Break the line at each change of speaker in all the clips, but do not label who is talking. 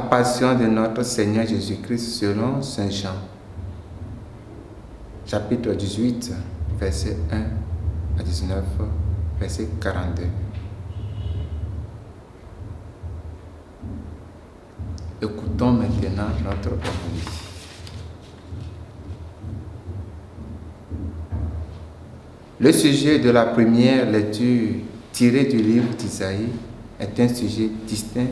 passion de notre Seigneur Jésus-Christ selon Saint Jean. Chapitre 18, verset 1 à 19, verset 42. Écoutons maintenant notre homélie. Le sujet de la première lecture tirée du livre d'Isaïe est un sujet distinct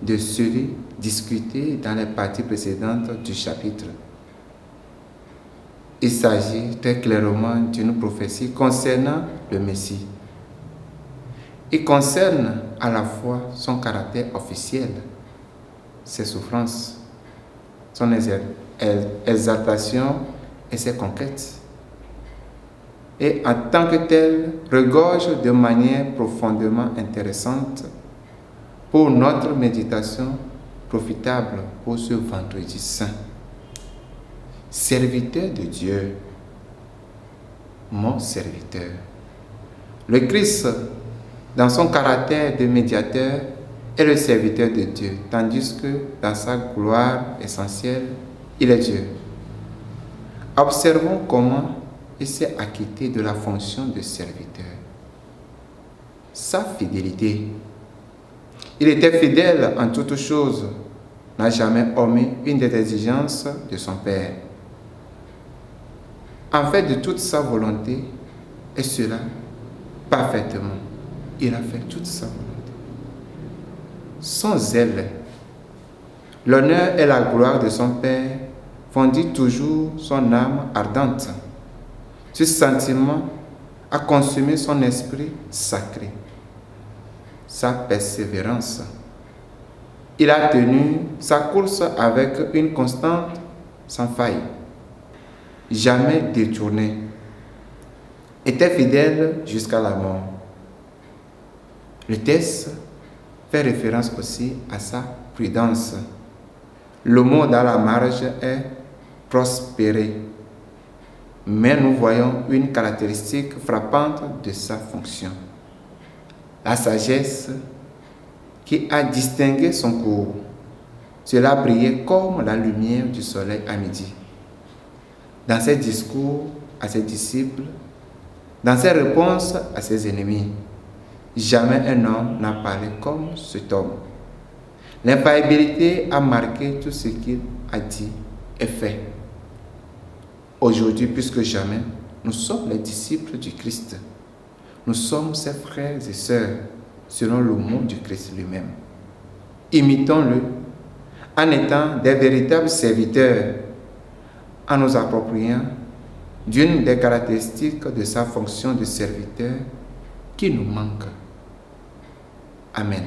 de celui discuté dans les parties précédentes du chapitre. Il s'agit très clairement d'une prophétie concernant le Messie. Il concerne à la fois son caractère officiel, ses souffrances, son exaltation et ses conquêtes. Et en tant que tel, regorge de manière profondément intéressante pour notre méditation profitable pour ce vendredi saint. Serviteur de Dieu, mon serviteur. Le Christ, dans son caractère de médiateur, est le serviteur de Dieu, tandis que dans sa gloire essentielle, il est Dieu. Observons comment il s'est acquitté de la fonction de serviteur. Sa fidélité. Il était fidèle en toutes choses, n'a jamais omis une des exigences de son Père. En fait de toute sa volonté, et cela parfaitement. Il a fait toute sa volonté. Son zèle, l'honneur et la gloire de son Père fondit toujours son âme ardente. Ce sentiment a consumé son esprit sacré, sa persévérance. Il a tenu sa course avec une constante sans faille, jamais détourné, était fidèle jusqu'à la mort. Le texte fait référence aussi à sa prudence. Le mot dans la marge est prospérer. Mais nous voyons une caractéristique frappante de sa fonction. La sagesse qui a distingué son cours. Cela brillait comme la lumière du soleil à midi. Dans ses discours à ses disciples, dans ses réponses à ses ennemis, jamais un homme n'a parlé comme cet homme. L'infaillibilité a marqué tout ce qu'il a dit et fait. Aujourd'hui, plus que jamais, nous sommes les disciples du Christ. Nous sommes ses frères et sœurs, selon le mot du Christ lui-même. Imitons-le en étant des véritables serviteurs, en nous appropriant d'une des caractéristiques de sa fonction de serviteur qui nous manque. Amen.